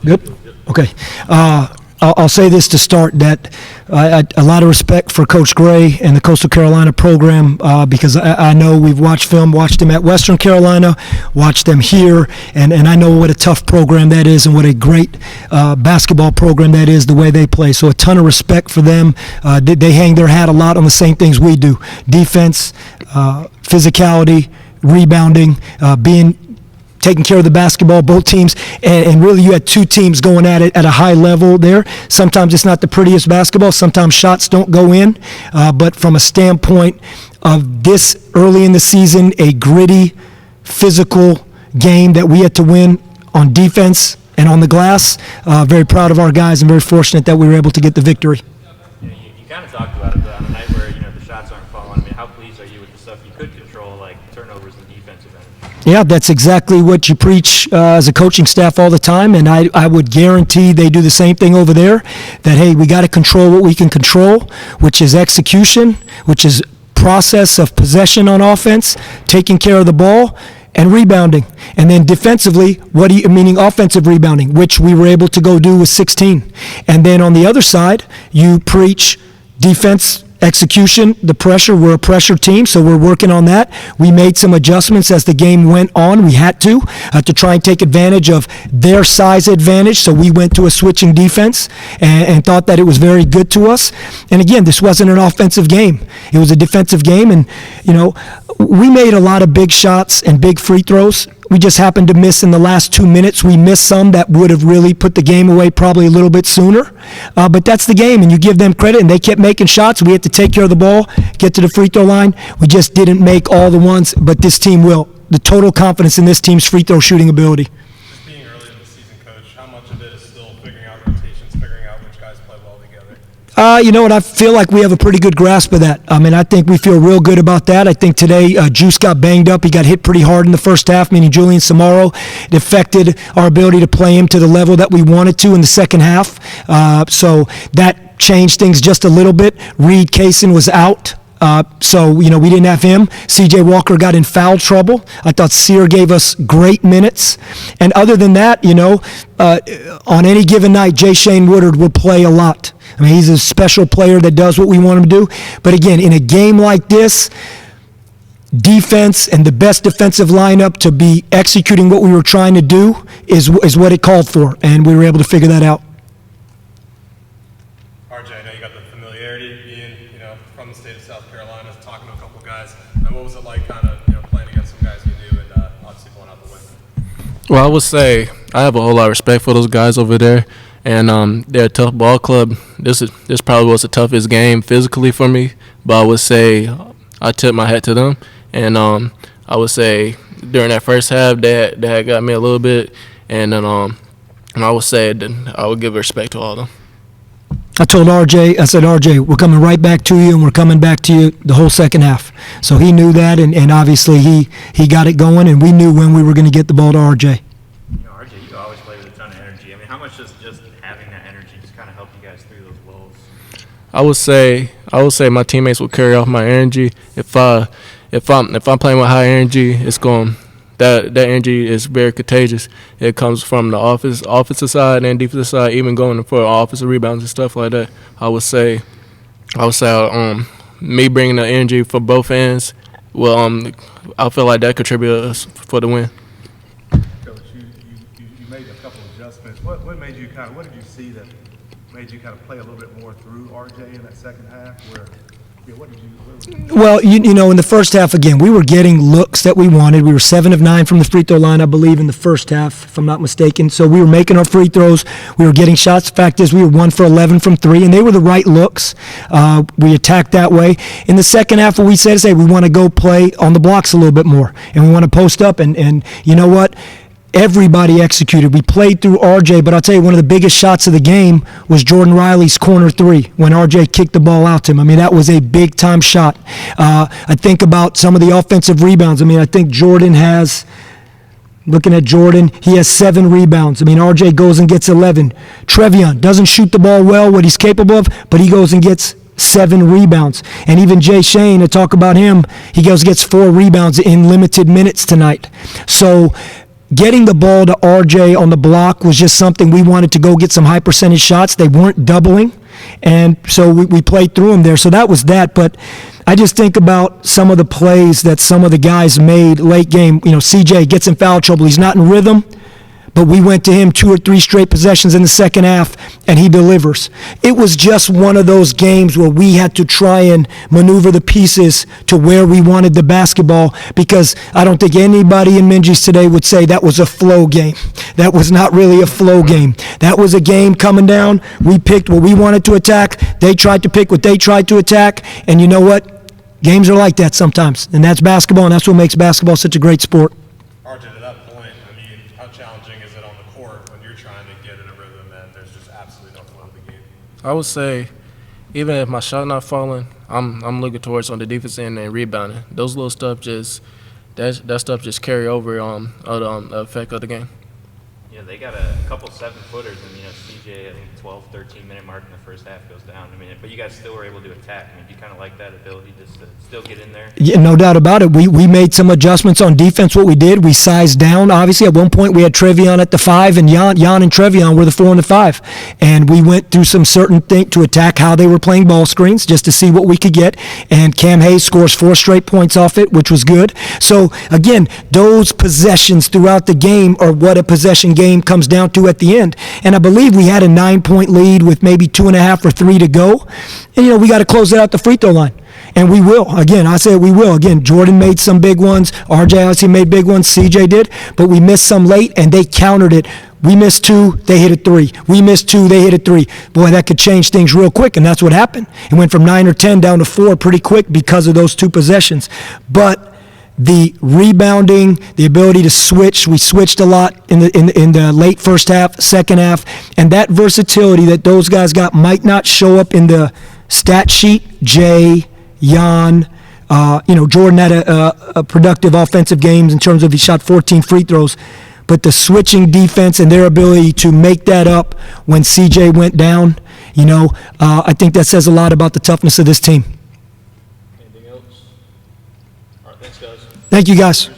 Good? Okay. I'll say this to start, that a lot of respect for Coach Gray and the Coastal Carolina program because I know we've watched them at Western Carolina, watched them here, and I know what a tough program that is and what a great basketball program that is, the way they play. So a ton of respect for them. They hang their hat a lot on the same things we do: defense, physicality, rebounding, taking care of the basketball, both teams, and really you had two teams going at it at a high level there. Sometimes it's not the prettiest basketball. Sometimes shots don't go in. But from a standpoint of this early in the season, a gritty, physical game that we had to win on defense and on the glass, very proud of our guys and very fortunate that we were able to get the victory. You kind of talked about it, but on a night where the shots aren't falling, I mean, how pleased are you with the stuff you could control, like turnovers and defensive end? Yeah, that's exactly what you preach as a coaching staff all the time, and I would guarantee they do the same thing over there, that, hey, we got to control what we can control, which is execution, which is process of possession on offense, taking care of the ball, and rebounding. And then defensively, meaning offensive rebounding, which we were able to go do with 16. And then on the other side, you preach defense, execution, the pressure. We're a pressure team, so we're working on that. We made some adjustments as the game went on. We had to try and take advantage of their size advantage, so we went to a switching defense and thought that it was very good to us. And again, this wasn't an offensive game. It was a defensive game, and, we made a lot of big shots and big free throws. We just happened to miss in the last 2 minutes. We missed some that would have really put the game away probably a little bit sooner. But that's the game, and you give them credit, and they kept making shots. We had to take care of the ball, get to the free throw line. We just didn't make all the ones, but this team will. The total confidence in this team's free throw shooting ability. Just being early in the season, Coach, how much of it is still figuring out rotations, figuring out which guys play well together? You know what? I feel like we have a pretty good grasp of that. I mean, I think we feel real good about that. I think today Juice got banged up. He got hit pretty hard in the first half, meaning Julian Samaro. It affected our ability to play him to the level that we wanted to in the second half. So that changed things just a little bit. Reed Kaysen was out. So we didn't have him. C.J. Walker got in foul trouble. I thought Sear gave us great minutes. And other than that, on any given night, Jay Shane Woodard will play a lot. I mean, he's a special player that does what we want him to do. But again, in a game like this, defense and the best defensive lineup to be executing what we were trying to do is what it called for. And we were able to figure that out. RJ, I know you got the familiarity being, from the state of South Carolina, talking to a couple guys. And what was it like kind of, playing against some guys you knew and obviously pulling out the win? Well, I would say I have a whole lot of respect for those guys over there. And they're a tough ball club. This probably was the toughest game physically for me, but I would say I tip my hat to them. And I would say during that first half, they had got me a little bit, and then I would say that I would give respect to all of them. I told RJ, RJ, we're coming right back to you, and we're coming back to you the whole second half. So he knew that, and obviously he got it going, and we knew when we were going to get the ball to RJ. RJ, you always play with a ton of energy. I mean, how much does just having that energy just kind of help you guys through those lows? I would say my teammates will carry off my energy. If I'm playing with high energy, it's going. That energy is very contagious. It comes from the offensive side and defensive side, even going for offensive rebounds and stuff like that. I would say, me bringing the energy for both ends, I feel like that contributes for the win. Coach, you made a couple of adjustments. What did you see that made you kind of play a little bit more through RJ in that second half? Well, in the first half, again, we were getting looks that we wanted. We were 7 of 9 from the free throw line, I believe, in the first half, if I'm not mistaken. So we were making our free throws. We were getting shots. The fact is, we were 1 for 11 from 3, and they were the right looks. We attacked that way. In the second half, what we said is, hey, we want to go play on the blocks a little bit more, and we want to post up. And you know what? Everybody executed. We played through RJ, but I'll tell you, one of the biggest shots of the game was Jordan Riley's corner 3 when RJ kicked the ball out to him. I mean, that was a big-time shot. I think about some of the offensive rebounds. I mean, I think Jordan has, looking at Jordan, he has 7 rebounds. I mean, RJ goes and gets 11. Trevion doesn't shoot the ball well, what he's capable of, but he goes and gets 7 rebounds. And even Jay Shane, to talk about him, he goes and gets 4 rebounds in limited minutes tonight. So getting the ball to RJ on the block was just something we wanted to go get some high percentage shots. They weren't doubling, and so we played through them there. So that was that. But I just think about some of the plays that some of the guys made late game. CJ gets in foul trouble. He's not in rhythm. But we went to him 2 or 3 straight possessions in the second half, and he delivers. It was just one of those games where we had to try and maneuver the pieces to where we wanted the basketball, because I don't think anybody in Minji's today would say that was a flow game. That was not really a flow game. That was a game coming down. We picked what we wanted to attack. They tried to pick what they tried to attack. And you know what? Games are like that sometimes. And that's basketball, and that's what makes basketball such a great sport. RJ, to that point, I mean, how challenging is it on the court when you're trying to get in a rhythm and there's just absolutely no flow of the game? I would say, even if my shot not falling, I'm looking towards on the defense end and rebounding. Those little stuff that stuff just carry over on the effect of the game. They got a couple 7-footers, and CJ, I think 12, 13-minute mark in the first half goes down. But you guys still were able to attack. Do you kind of like that ability just to still get in there? Yeah, no doubt about it. We made some adjustments on defense. What we did, we sized down. Obviously, at one point we had Trevion at the 5, and Jan and Trevion were the 4 and the 5. And we went through some certain things to attack how they were playing ball screens, just to see what we could get. And Cam Hayes scores 4 straight points off it, which was good. So again, those possessions throughout the game are what a possession game comes down to at the end. And I believe we had a 9-point lead with maybe 2.5 or 3 to go. And we got to close it out the free throw line. And we will. Again, I say we will. Again, Jordan made some big ones. RJ obviously made big ones. CJ did. But we missed some late, and they countered it. We missed 2, they hit a 3. We missed 2, they hit a 3. Boy, that could change things real quick, and that's what happened. It went from 9 or 10 down to 4 pretty quick because of those 2 possessions. But the rebounding, the ability to switch, we switched a lot in the late first half, second half, and that versatility that those guys got might not show up in the stat sheet. Jay, Jan, Jordan had a productive offensive games in terms of he shot 14 free throws, but the switching defense and their ability to make that up when CJ went down, I think that says a lot about the toughness of this team. Anything else? All right, thanks, guys. Thank you, guys.